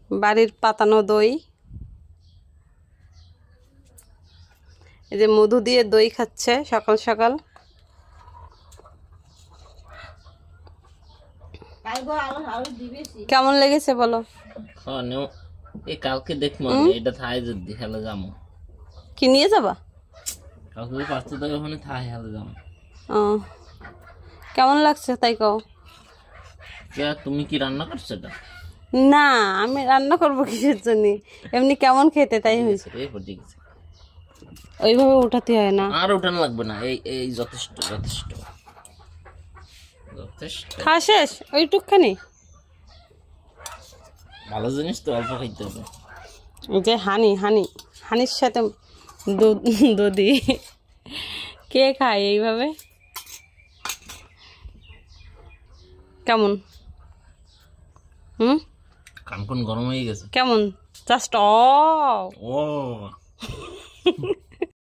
বাড়ির পাতানো দই, এই যে মধু দিয়ে দই খাচ্ছে সকাল সকাল। কেমন লেগেছে বলো? কালকে দেখবো এটা থাই যদি হেলে যাবো। কি নিয়ে যাবা? কালকে 500 টাকা ওখানে থাই হেলে যাবো। কেমন লাগছে তাই কও? তুমি কি রান্না করছো এটা? না, আমি রান্না করবো কিসের জন্য? এমনি কেমন খেতে তাই হয়েছে। ওইভাবে উঠাতে হয় না, আর উঠানো লাগবে না, এই এই যথেষ্ট যথেষ্ট যথেষ্ট। খাওয়া শেষ ওইটুকখানি? ভালো জিনিস তো অল্প খাইতে হবে। এই যে হানির সাথে দধি কে খায় এইভাবে? কেমন? কান কোন গরম হয়ে গেছে কেমন? জাস্ট ও